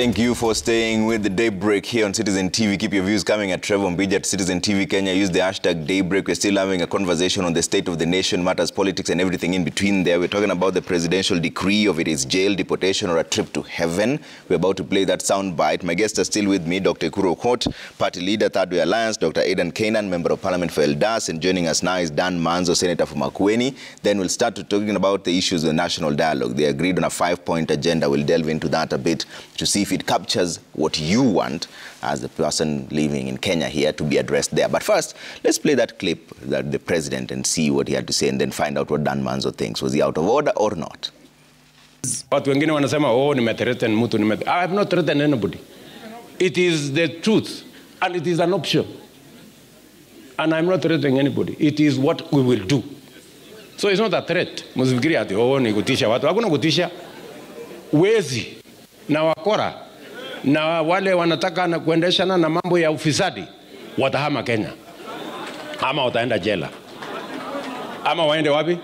Thank you for staying with the Daybreak here on Citizen TV. Keep your views coming at Trevor Mbija at Citizen TV Kenya. Use the hashtag Daybreak. We're still having a conversation on the state of the nation, matters, politics, and everything in between there. We're talking about the presidential decree of it is jail, deportation, or a trip to heaven. We're about to play that sound bite. My guests are still with me, Dr. Kuro Court, Party Leader, Third Way Alliance, Dr. Aidan Kainan, Member of Parliament for Eldas, and joining us now is Dan Manzo, Senator for Makueni. Then we'll start to talking about the issues of the national dialogue. They agreed on a 5-point agenda. We'll delve into that a bit to see if it captures what you want as the person living in Kenya here to be addressed there. But first, let's play that clip that the president and see what he had to say and then find out what Dan Manzo thinks. Was he out of order or not? Watu wengine wanasema nimethreaten mtu I have not threatened anybody. It is the truth and it is an option. And I'm not threatening anybody. It is what we will do. So it's not a threat. Msifikiri ati ni kutisha watu. Hakuna kutisha. Wezi na wakora na wale wanataka na kuendeshana na mambo ya ufisadi watahama Kenya. Ama wataenda jela. Ama waende wapi?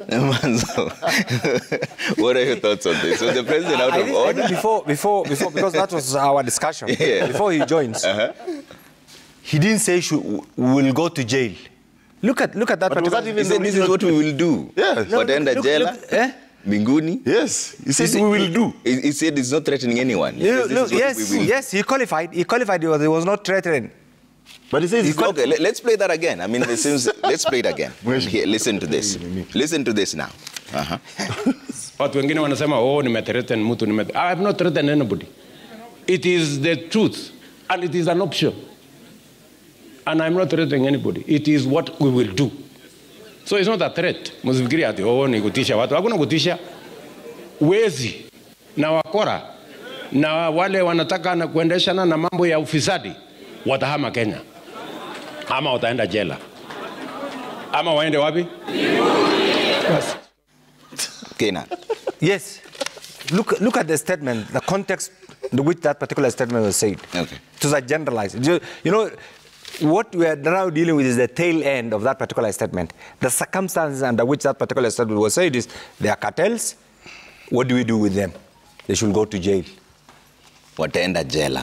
Manzo, what are your thoughts on this? Was the president out of order? I think before, because that was our discussion. Yeah. Before he joins, he didn't say we'll go to jail. Look at that. But that even this is what we will do. Yeah. But end jela. Mbinguni? Yes. He said we will do. He said he's not threatening anyone. Yes. He qualified. He was not threatening. But he says okay. Let's play that again. I mean, let's play it again. Here, listen to this. Listen to this now. Watu wengine wanasema nimethreaten mtu I have not threatened anybody. It is the truth and it is an option. And I'm not threatening anybody. It is what we will do. So it's not a threat. Msifikiri ati ni kutisha watu. Hakuna kutisha. Wezi na wakora na wale wanataka na kuendeshana na mambo ya ufisadi watahama Kenya. Ama wataenda jela. Ama waende wapi? Kainan. Yes. Look at the statement, the context in which that particular statement was said. Okay. It was a generalized. You know, what we are now dealing with is the tail end of that particular statement. The circumstances under which that particular statement was said is they are cartels. What do we do with them? They should go to jail. Wataenda jela.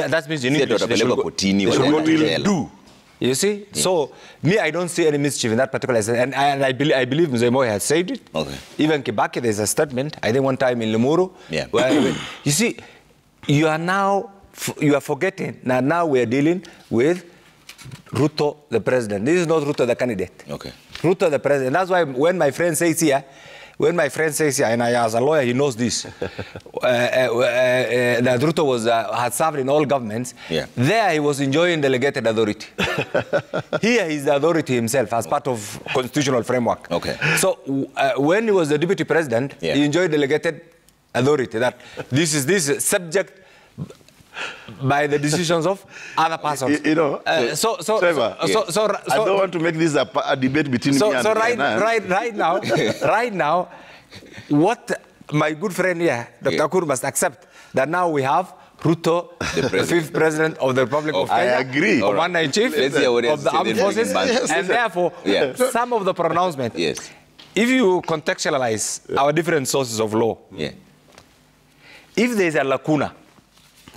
That means you need to go to jail. You see? Yeah. So, I don't see any mischief in that particular statement. And I believe Mzee Moi has said it. Okay. Even Kibaki, there's a statement, I think one time in Limuru. Yeah. Where, you see, you are forgetting that now we are dealing with Ruto, the president. This is not Ruto, the candidate. Okay. Ruto, the president. That's why when my friend says here, and I as a lawyer, he knows this, that Ruto had served in all governments. Yeah. There he was enjoying delegated authority. Here he's the authority himself as part of constitutional framework. Okay. So when he was the deputy president, he enjoyed delegated authority. That this is subject by the decisions of other persons. You know, Trevor, I don't want to make this a debate between me and right now, what my good friend here, Dr. Kur, must accept that now we have Ruto, the fifth president of the Republic of Kenya. I agree. Commander-in-Chief of the armed forces. And therefore, some of the pronouncements, if you contextualize our different sources of law, if there is a lacuna,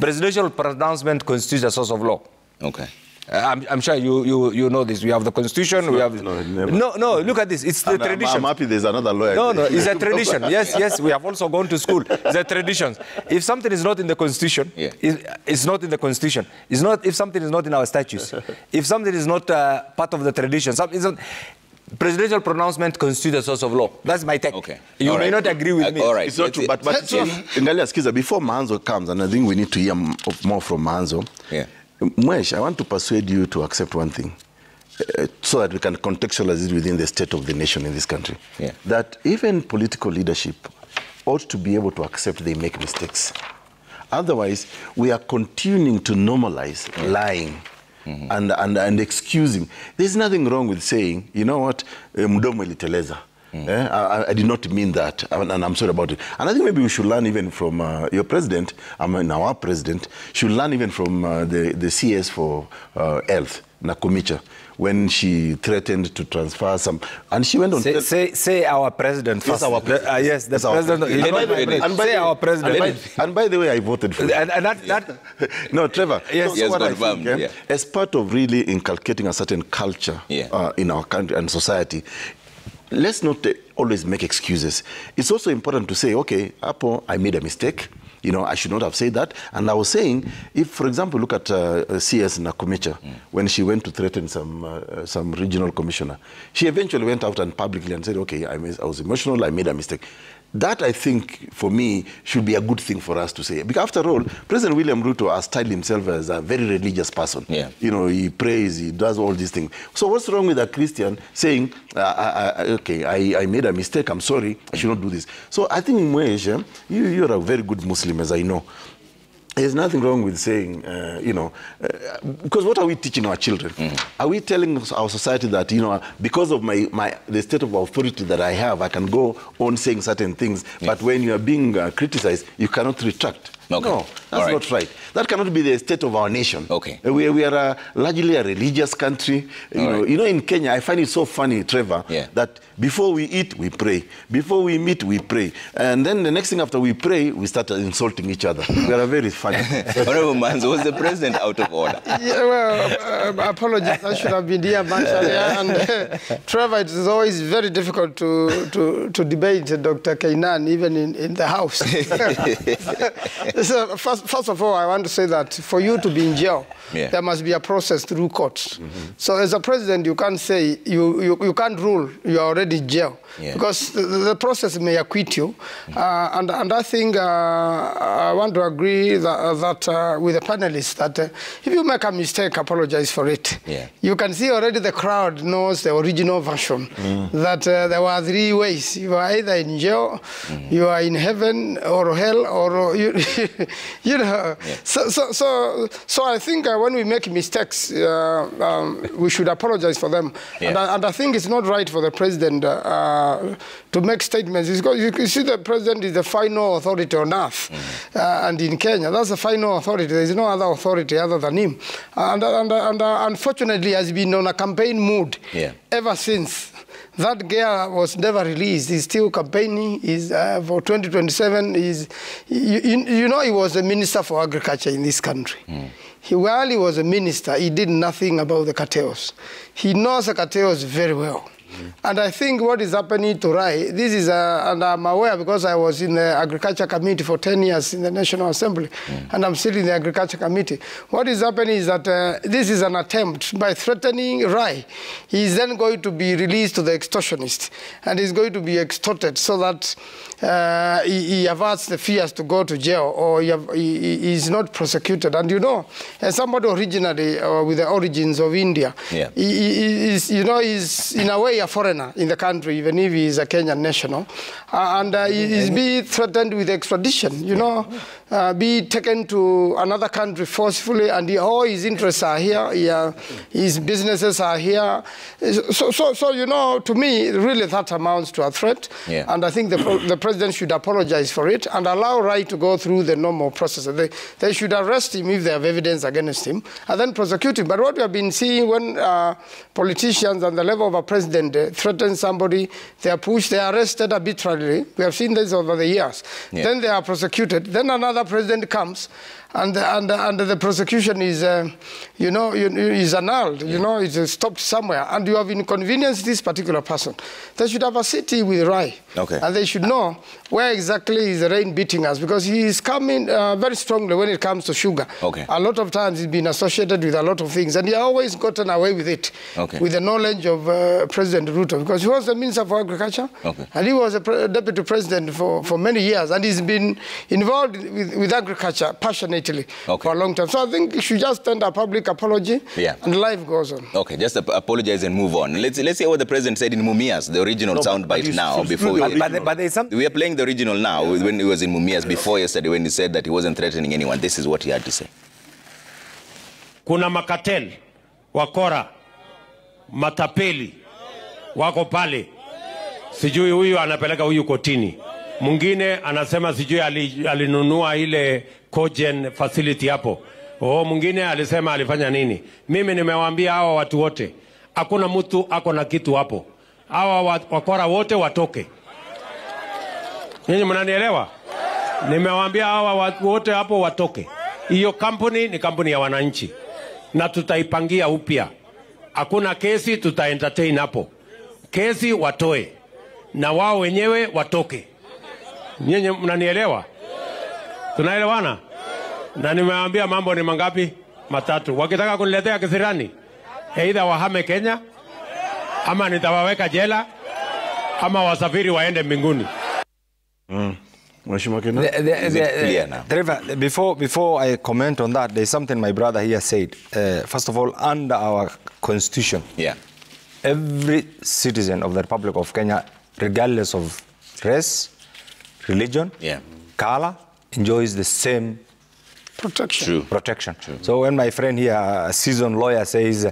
presidential pronouncement constitutes a source of law. Okay. I'm sure you know this. We have the Constitution. No. Look at this. It's the tradition. I'm happy there's another lawyer. No. It's a tradition. Yes. We have also gone to school. It's a tradition. If something is not in the Constitution, it's not in the Constitution. It's not if something is not in our statutes. If something is not part of the tradition, presidential pronouncement constitutes a source of law. That's my take. Okay. You may not agree with me. All right. It's not true. But before Manzo comes, and I think we need to hear more from Manzo. Yeah. Mwesh, I want to persuade you to accept one thing, so that we can contextualize it within the state of the nation in this country. Yeah. That even political leadership ought to be able to accept they make mistakes. Otherwise, we are continuing to normalize lying. And excusing. There's nothing wrong with saying, you know what, mdomo iliteleza. I did not mean that, and I'm sorry about it. And I think maybe we should learn even from your president, our president, should learn even from the CS for health. Nakumicha when she threatened to transfer some, and she went on. Say our president first. Yes, our president. Yes, the president. Say our president. And by the way, I voted for it. And that no, Trevor. Yes, yes, what confirmed. I think, as part of really inculcating a certain culture in our country and society, let's not always make excuses. It's also important to say, okay, Apo, I made a mistake. You know, I should not have said that. And I was saying, if, for example, look at CS Nakumicha, when she went to threaten some regional commissioner, she eventually went out and publicly and said, okay, I was emotional, I made a mistake. That, I think, for me, should be a good thing for us to say. Because after all, President William Ruto has styled himself as a very religious person. Yeah. You know, he prays, he does all these things. So what's wrong with a Christian saying, okay, I made a mistake, I'm sorry, I should not do this. So I think, Mwesh, you're a very good Muslim, as I know. There's nothing wrong with saying, you know, because what are we teaching our children? Are we telling our society that, you know, because of the state of authority that I have, I can go on saying certain things, but when you are being criticized, you cannot retract? Okay. No, that's not right. That cannot be the state of our nation. Okay. We are largely a religious country. You know, in Kenya, I find it so funny, Trevor, that before we eat, we pray. Before we meet, we pray. And then the next thing after we pray, we start insulting each other. We are very funny. Honorable Manzo, was the president out of order? Yeah, well, apologies. I should have been here much earlier. And Trevor, it is always very difficult to debate Dr. Kainan, even in the House. So first of all, I want to say that for you to be in jail, there must be a process through courts. So as a president, you can't say, you can't rule, you are already in jail. Because the process may acquit you. And I think I want to agree that with the panelists that if you make a mistake, apologize for it. You can see already the crowd knows the original version, that there were 3 ways. You are either in jail, you are in heaven or hell, or you know. So I think when we make mistakes, we should apologize for them. And I think it's not right for the president to make statements. Because you see, the president is the final authority on earth. And in Kenya, that's the final authority. There is no other authority other than him. And unfortunately, has been on a campaign mood ever since. That girl was never released. He's still campaigning. He's for 2027. You know, he was the Minister for Agriculture in this country. While he was a minister, he did nothing about the cartels. He knows the cartels very well. And I think what is happening to Rai, this is, and I'm aware because I was in the Agriculture Committee for 10 years in the National Assembly, and I'm still in the Agriculture Committee. What is happening is that this is an attempt by threatening Rai. He's then going to be released to the extortionist, and he's going to be extorted so that he averts the fears to go to jail, or he is not prosecuted. And you know, as somebody originally with the origins of India, he is, you know, he's in a way a foreigner in the country, even if he is a Kenyan national, and he is being threatened with extradition, you know, be taken to another country forcefully, and all his interests are here, his businesses are here. So you know, to me, really that amounts to a threat, and I think the president should apologize for it and allow Rai to go through the normal process. They should arrest him if they have evidence against him, and then prosecute him. But what we have been seeing when politicians at the level of a president threaten somebody, they are pushed, they are arrested arbitrarily. We have seen this over the years. Then they are prosecuted. Then another president comes, and the prosecution is, you know, is annulled. You know, it's stopped somewhere, and you have inconvenienced this particular person. They should have a city with Rai, and they should know where exactly is the rain beating us, because he is coming very strongly when it comes to sugar. A lot of times he's been associated with a lot of things, and he always gotten away with it, with the knowledge of President Ruto, because he was the Minister for Agriculture, and he was a Deputy President for many years, and he's been involved with agriculture passionately for a long time. So I think you should just send a public apology, and life goes on. Just apologize and move on. Let's hear what the president said in Mumias, the original soundbite now. Before we are playing the original now when he was in Mumias before yesterday, when he said that he wasn't threatening anyone. This is what he had to say. Kuna makatel, wakora, matapeli, wako pale. Sijui huyu anapeleka huyu kotini. Mwingine anasema sijui alinunua ile cogen facility hapo. Oh, mwingine alisema alifanya nini? Mimi nimewaambia hawa watu wote, hakuna mtu ako na kitu hapo. Hawa wakora wote watoke. Nyinyi mnanielewa? Nimewaambia hawa watu wote hapo watoke. Hiyo kampuni ni kampuni ya wananchi. Na tutaipangia upya. Hakuna kesi, tuta-entertain hapo. Kesi watoe. Na wao wenyewe watoke. Nyinyi mnanielewa? Tunaelewana? Na nimewaambia mambo ni mangapi? Matatu. Wakitaka kuniletea kisirani, either wahame Kenya, ama nitawaweka jela, ama wasafiri waende mbinguni. Before I comment on that, there's something my brother here said. First of all, under our constitution, every citizen of the Republic of Kenya, regardless of race, religion, color, enjoys the same protection. True. So when my friend here, a seasoned lawyer, says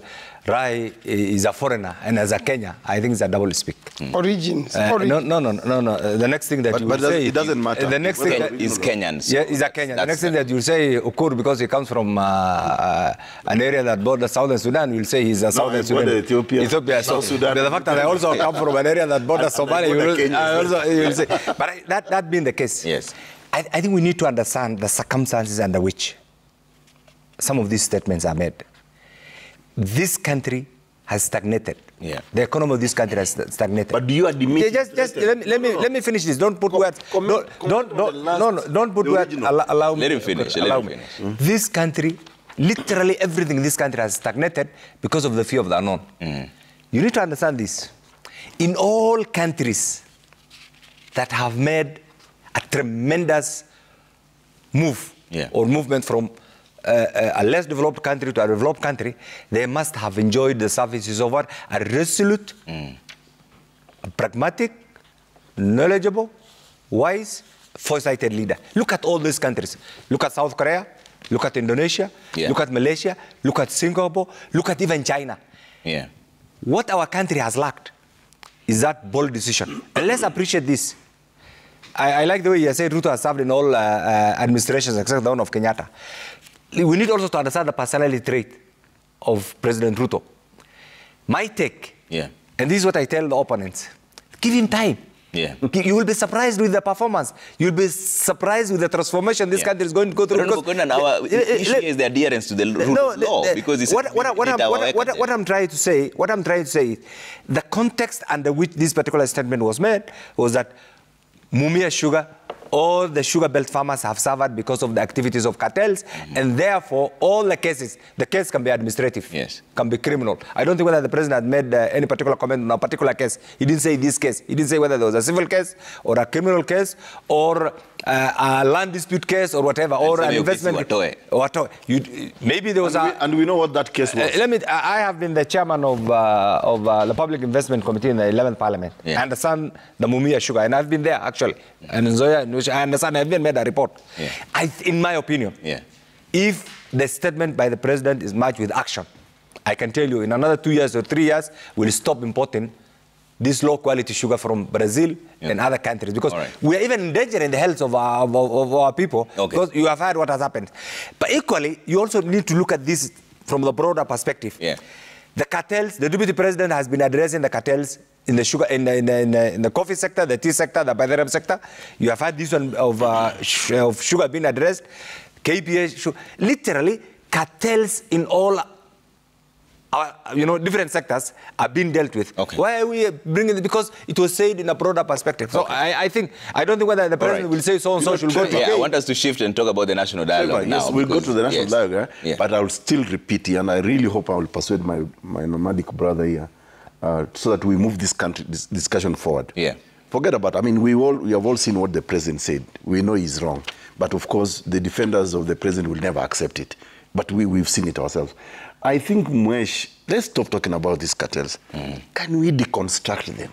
Rai is a foreigner and as a Kenya, I think it's a double speak. Origins. No. The next thing that you will say, it doesn't matter. The next thing is Kenyans. Yeah, he's a Kenyan. The next thing that you'll say, Ukur, because he comes from an area that borders Southern Sudan, you'll say he's a Southern Sudan. Ethiopia. South Sudan. The fact that I also come from an area that borders Somalia, you'll say. But that being the case, yes, I think we need to understand the circumstances under which some of these statements are made. This country has stagnated. The economy of this country has stagnated. But do you admit? Just let me finish this. Don't put words. Don't put words. Allow me. Let him finish. This country, literally everything in this country has stagnated because of the fear of the unknown. You need to understand this. In all countries that have made a tremendous move or movement from a less developed country to a developed country, they must have enjoyed the services of a resolute, a pragmatic, knowledgeable, wise, foresighted leader. Look at all these countries. Look at South Korea, look at Indonesia, look at Malaysia, look at Singapore, look at even China. What our country has lacked is that bold decision. And let's appreciate this. I like the way you said Ruto has served in all administrations except the one of Kenyatta. We need also to understand the personality trait of President Ruto. My take, and this is what I tell the opponents, give him time. You will be surprised with the performance. You'll be surprised with the transformation this country is going to go through. Our issue is the adherence to the rule of law. Because it's what I'm trying to say is the context under which this particular statement was made was that Mumia Sugar, all the sugar belt farmers have suffered because of the activities of cartels, and therefore all the cases, the case can be administrative, can be criminal. I don't think whether the president had made any particular comment on a particular case. He didn't say this case. He didn't say whether there was a civil case or a criminal case or a land dispute case or whatever, or an investment. Maybe there was and we know what that case was. I have been the chairman of the Public Investment Committee in the 11th Parliament. I understand the Mumia Sugar, and I've been there actually. And I understand, I've even made a report. In my opinion, if the statement by the president is matched with action, I can tell you in another 2 years or 3 years, we'll stop importing this low-quality sugar from Brazil and other countries, because we are even endangering the health of our people, because you have heard what has happened. But equally, you also need to look at this from the broader perspective. The cartels, the deputy president has been addressing the cartels in the sugar, in the coffee sector, the tea sector, the biodegradable sector. You have had this one of sugar being addressed. KPA, literally cartels in all different sectors are being dealt with. Why are we bringing it? Because it was said in a broader perspective. So I don't think whether the president will say so and so should go to. I want us to shift and talk about the national dialogue now. Yes, we'll go to the national dialogue, but I will still repeat here, and I really hope I will persuade my nomadic brother here, so that we move this discussion forward. Forget about, we have all seen what the president said. We know he's wrong. But of course, the defenders of the president will never accept it. But we've seen it ourselves. I think, Mwesh, let's stop talking about these cartels. Can we deconstruct them?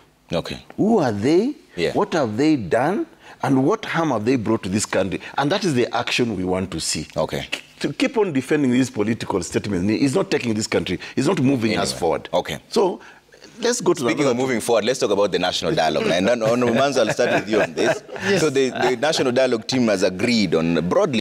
Who are they? What have they done? And what harm have they brought to this country? And that is the action we want to see. To keep on defending these political statements is not taking this country, it's not moving us forward. So let's go to Speaking of moving forward, let's talk about the national dialogue. And then, Manzo, I'll start with you on this. So the national dialogue team has agreed on broadly